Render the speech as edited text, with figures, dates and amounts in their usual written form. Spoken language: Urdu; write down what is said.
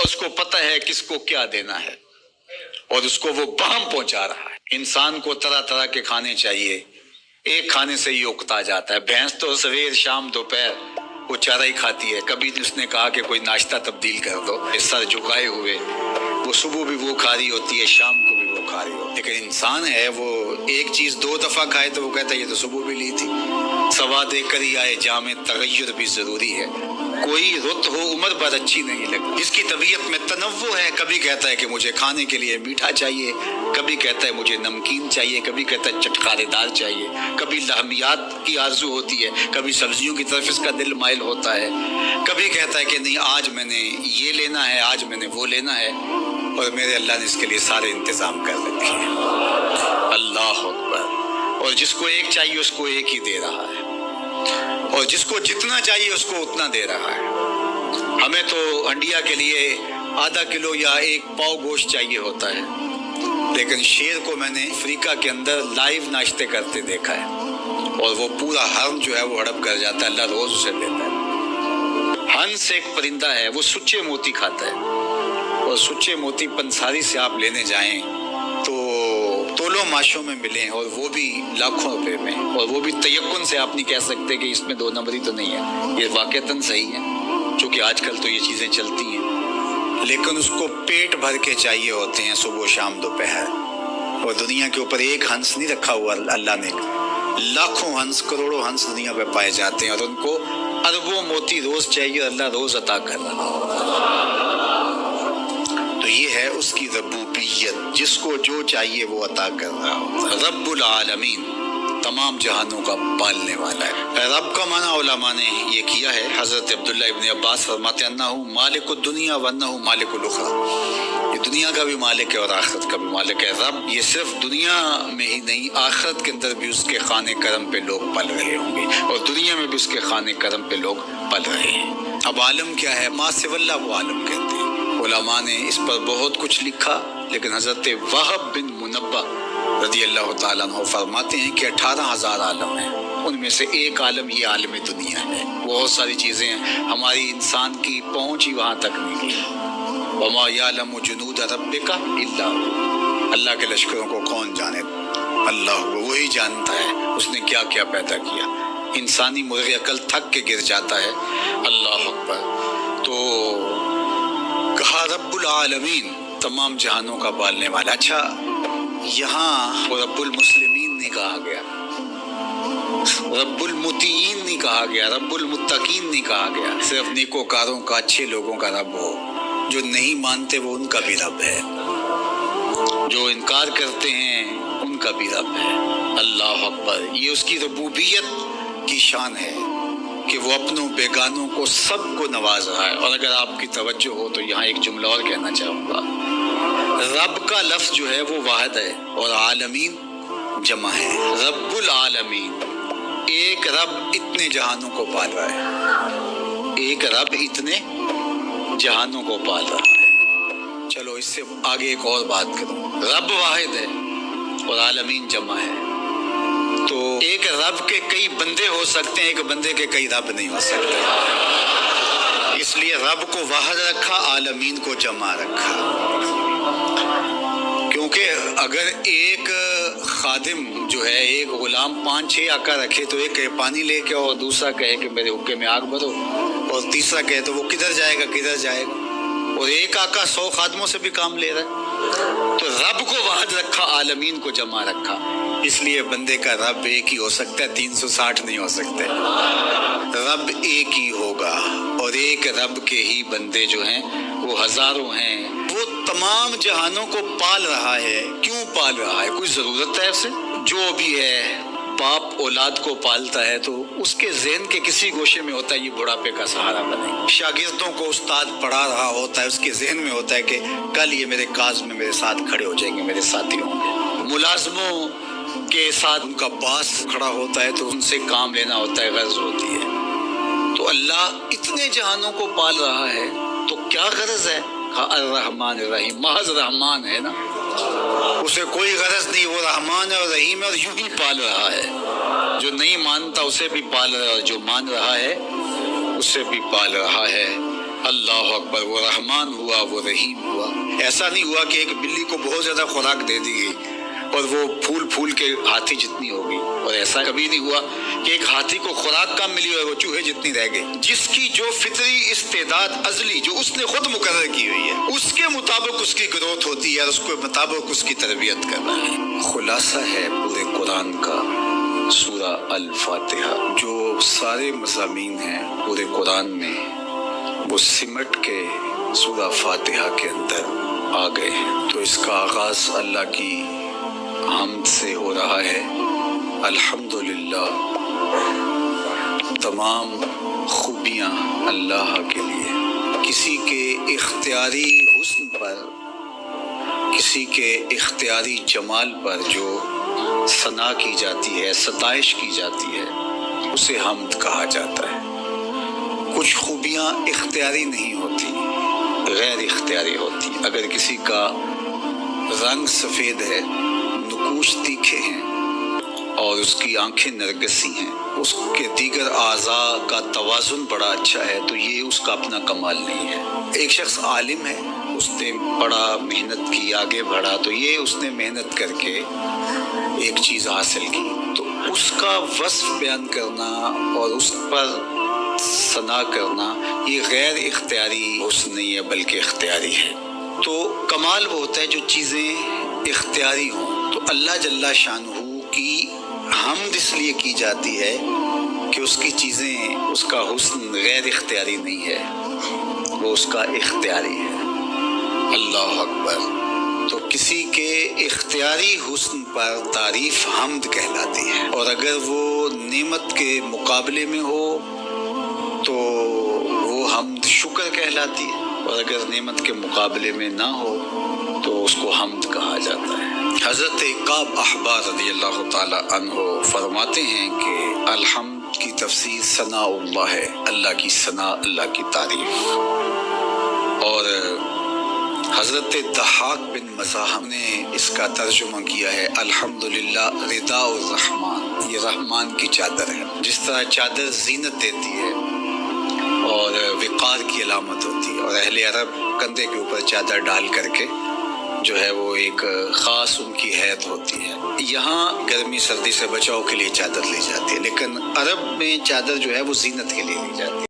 اور اس کو پتہ ہے کس کو کیا دینا ہے اور اس کو وہ بہم پہنچا رہا ہے۔ انسان کو طرح طرح کے کھانے چاہیے، ایک کھانے سے یہ اکتا جاتا ہے۔ بھینس تو سویر شام دوپہر وہ چارہ ہی کھاتی ہے، کبھی اس نے کہا کہ کوئی ناشتہ تبدیل کر دو، سر جھکائے ہوئے وہ صبح بھی وہ کھا رہی ہوتی ہے، شام کو بھی وہ کھا رہی ہوتی ہے۔ لیکن انسان ہے وہ ایک چیز 2 دفعہ کھائے تو وہ کہتا ہے یہ تو صبح بھی لی تھی۔ سوا دے کر ہی آئے جامع تغیر بھی ضروری ہے، کوئی رت ہو عمر بھر اچھی نہیں لگتی۔ جس کی طبیعت میں تنوع ہے، کبھی کہتا ہے کہ مجھے کھانے کے لیے میٹھا چاہیے، کبھی کہتا ہے مجھے نمکین چاہیے، کبھی کہتا ہے چٹکارے دار چاہیے، کبھی لحمیات کی آرزو ہوتی ہے، کبھی سبزیوں کی طرف اس کا دل مائل ہوتا ہے، کبھی کہتا ہے کہ نہیں آج میں نے یہ لینا ہے، آج میں نے وہ لینا ہے، اور میرے اللہ نے اس کے لیے سارے انتظام کر رکھے ہیں۔ اللہ اکبر۔ اور جس کو ایک چاہیے اس کو ایک ہی دے رہا ہے، اور جس کو جتنا چاہیے اس کو اتنا دے رہا ہے۔ ہمیں تو انڈیا کے لیے ½ کلو یا 1 پاؤ گوشت چاہیے ہوتا ہے، لیکن شیر کو میں نے افریقہ کے اندر لائیو ناشتے کرتے دیکھا ہے، اور وہ پورا ہرن جو ہے وہ ہڑپ کر جاتا ہے، اللہ روز اسے دیتا ہے۔ ہنس ایک پرندہ ہے، وہ سچے موتی کھاتا ہے، اور سچے موتی پنساری سے آپ لینے جائیں تو تولو ماشوں میں ملیں، اور وہ بھی لاکھوں روپے میں، اور وہ بھی تیقن سے آپ نہیں کہہ سکتے کہ اس میں 2 نمبری تو نہیں ہے، یہ واقعتاً صحیح ہے، چونکہ آج کل تو یہ چیزیں چلتی ہیں، لیکن اس کو پیٹ بھر کے چاہیے ہوتے ہیں صبح شام دوپہر۔ اور دنیا کے اوپر ایک ہنس نہیں رکھا ہوا اللہ نے، لاکھوں ہنس کروڑوں ہنس دنیا پہ پائے جاتے ہیں، اور ان کو اربوں موتی روز چاہیے، اللہ روز عطا کر رہا ہے۔ تو یہ ہے اس کی ربوبیت، جس کو جو چاہیے وہ عطا کر رہا ہوتا ہے۔ رب العالمین، تمام جہانوں کا پالنے والا ہے۔ رب کا معنی علماء نے یہ کیا ہے، حضرت عبداللہ ابن عباس فرماتے ہیں انہ مالک الدنیا وانہ مالک الاخرى، یہ دنیا کا بھی مالک ہے اور آخرت کا بھی مالک ہے۔ رب یہ صرف دنیا میں ہی نہیں، آخرت کے اندر بھی اس کے خانے کرم پہ لوگ پل رہے ہوں گے، اور دنیا میں بھی اس کے خانے کرم پہ لوگ پل رہے ہیں۔ اب عالم کیا ہے؟ ما سوی اللہ کو عالم کہتے ہیں۔ علماء نے اس پر بہت کچھ لکھا، لیکن حضرت وہب بن منبہ رضی اللہ تعالیٰ عنہ فرماتے ہیں کہ 18,000 عالم ہیں، ان میں سے ایک عالم یہ عالم دنیا ہے۔ بہت ساری چیزیں ہیں، ہماری انسان کی پہنچ ہی وہاں تک نہیں ہے۔ وما یعلم جنود ربک الا هو، اللہ کے لشکروں کو کون جانے؟ اللہ وہی جانتا ہے اس نے کیا کیا پیدا کیا۔ انسانی مرغ عقل تھک کے گر جاتا ہے۔ اللہ اکبر۔ تو کہا رب العالمین، تمام جہانوں کا پالنے والا۔ اچھا، یہاں رب المسلمین نہیں کہا گیا، رب المطیعین نہیں کہا گیا، رب المتقین نہیں کہا گیا۔ صرف نیکوکاروں کا، اچھے لوگوں کا رب ہو، جو نہیں مانتے وہ ان کا بھی رب ہے، جو انکار کرتے ہیں ان کا بھی رب ہے۔ اللہ اکبر۔ یہ اس کی ربوبیت کی شان ہے کہ وہ اپنوں بیگانوں کو سب کو نواز رہا ہے۔ اور اگر آپ کی توجہ ہو تو یہاں ایک جملہ اور کہنا چاہوں گا، رب کا لفظ جو ہے وہ واحد ہے اور عالمین جمع ہے۔ رب العالمین، ایک رب اتنے جہانوں کو پال رہا ہے، ایک رب اتنے جہانوں کو پال رہا ہے۔ چلو اس سے آگے ایک اور بات کروں، رب واحد ہے اور عالمین جمع ہے، تو ایک رب کے کئی بندے ہو سکتے ہیں، ایک بندے کے کئی رب نہیں ہو سکتے، اس لیے رب کو واحد رکھا، عالمین کو جمع رکھا۔ کیونکہ اگر ایک خادم جو ہے، ایک غلام 5-6 آقا رکھے تو ایک کہے پانی لے کے، اور دوسرا کہے کہ میرے حقے میں آگ بھرو، اور تیسرا کہے تو وہ کدھر جائے گا کدھر جائے گا، اور ایک آقا 100 خادموں سے بھی کام لے رہا ہے۔ تو رب کو واحد رکھا، عالمین کو جمع رکھا، اس لیے بندے کا رب ایک ہی ہو سکتا ہے، 360 نہیں ہو سکتے۔ رب ایک ہی ہوگا، اور ایک رب کے ہی بندے جو ہیں وہ ہزاروں ہیں۔ وہ تمام جہانوں کو پال رہا ہے۔ کیوں پال رہا ہے؟ کوئی ضرورت ہے اسے؟ جو بھی ہے، باپ اولاد کو پالتا ہے تو اس کے ذہن کے کسی گوشے میں ہوتا ہے یہ بڑھاپے کا سہارا بنے۔ شاگردوں کو استاد پڑھا رہا ہوتا ہے، اس کے ذہن میں ہوتا ہے کہ کل یہ میرے کاز میں میرے ساتھ کھڑے ہو جائیں گے، میرے ساتھی ہوں گے۔ ملازموں کے ساتھ ان کا باس کھڑا ہوتا ہے تو ان سے کام لینا ہوتا ہے، غرض ہوتی ہے۔ تو اللہ اتنے جہانوں کو پال رہا ہے تو کیا غرض ہے؟ الرحمن الرحیم، محض رحمان ہے نا، اسے کوئی غرض نہیں، وہ رحمان ہے اور رحیم ہے، اور یوں ہی پال رہا ہے۔ جو نہیں مانتا اسے بھی پال رہا ہے، اور جو مان رہا ہے اسے بھی پال رہا ہے۔ اللہ اکبر، وہ رحمان ہوا، وہ رحیم ہوا۔ ایسا نہیں ہوا کہ ایک بلی کو بہت زیادہ خوراک دے دی گئی اور وہ پھول پھول کے ہاتھی جتنی ہوگی، اور ایسا کبھی نہیں ہوا کہ ایک ہاتھی کو خوراک کم ملی اور وہ چوہے جتنی رہ گئی۔ جس کی جو فطری استعداد ازلی جو اس نے خود مقرر کی ہوئی ہے، اس کے مطابق اس کی گروتھ ہوتی ہے اور اس کے مطابق اس کی تربیت کرنا ہے۔ خلاصہ ہے پورے قرآن کا سورہ الفاتحہ، جو سارے مضامین ہیں پورے قرآن میں وہ سمٹ کے سورہ فاتحہ کے اندر آ گئے ہیں۔ تو اس کا آغاز اللہ کی حمد سے ہو رہا ہے۔ الحمدللہ، تمام خوبیاں اللہ کے لیے۔ کسی کے اختیاری حسن پر، کسی کے اختیاری جمال پر جو ثنا کی جاتی ہے، ستائش کی جاتی ہے، اسے حمد کہا جاتا ہے۔ کچھ خوبیاں اختیاری نہیں ہوتی، غیر اختیاری ہوتی۔ اگر کسی کا رنگ سفید ہے، نقوش تیکھے ہیں اور اس کی آنکھیں نرگسی ہیں، اس کے دیگر اعضاء کا توازن بڑا اچھا ہے، تو یہ اس کا اپنا کمال نہیں ہے۔ ایک شخص عالم ہے، اس نے بڑا محنت کی، آگے بڑھا، تو یہ اس نے محنت کر کے ایک چیز حاصل کی، تو اس کا وصف بیان کرنا اور اس پر ثنا کرنا یہ غیر اختیاری حسن نہیں ہے بلکہ اختیاری ہے۔ تو کمال وہ ہوتا ہے جو چیزیں اختیاری ہوں۔ تو اللہ جل شانہ کی حمد اس لیے کی جاتی ہے کہ اس کی چیزیں، اس کا حسن غیر اختیاری نہیں ہے، وہ اس کا اختیاری ہے۔ اللہ اکبر۔ تو کسی کے اختیاری حسن پر تعریف حمد کہلاتی ہے، اور اگر وہ نعمت کے مقابلے میں ہو تو وہ حمد شکر کہلاتی ہے، اور اگر نعمت کے مقابلے میں نہ ہو تو اس کو حمد کہا جاتا ہے۔ حضرت کعب احبار رضی اللہ تعالی عنہ فرماتے ہیں کہ الحمد کی تفسیر ثناء اللہ ہے، اللہ کی ثنا، اللہ کی تعریف۔ اور حضرت ضحاک بن مزاحم نے اس کا ترجمہ کیا ہے الحمدللہ رداء الرحمن، یہ رحمان کی چادر ہے۔ جس طرح چادر زینت دیتی ہے اور وقار کی علامت ہوتی ہے، اور اہل عرب کندھے کے اوپر چادر ڈال کر کے جو ہے وہ ایک خاص ان کی حیت ہوتی ہے۔ یہاں گرمی سردی سے بچاؤ کے لیے چادر لی جاتی ہے، لیکن عرب میں چادر جو ہے وہ زینت کے لیے لی جاتی ہے۔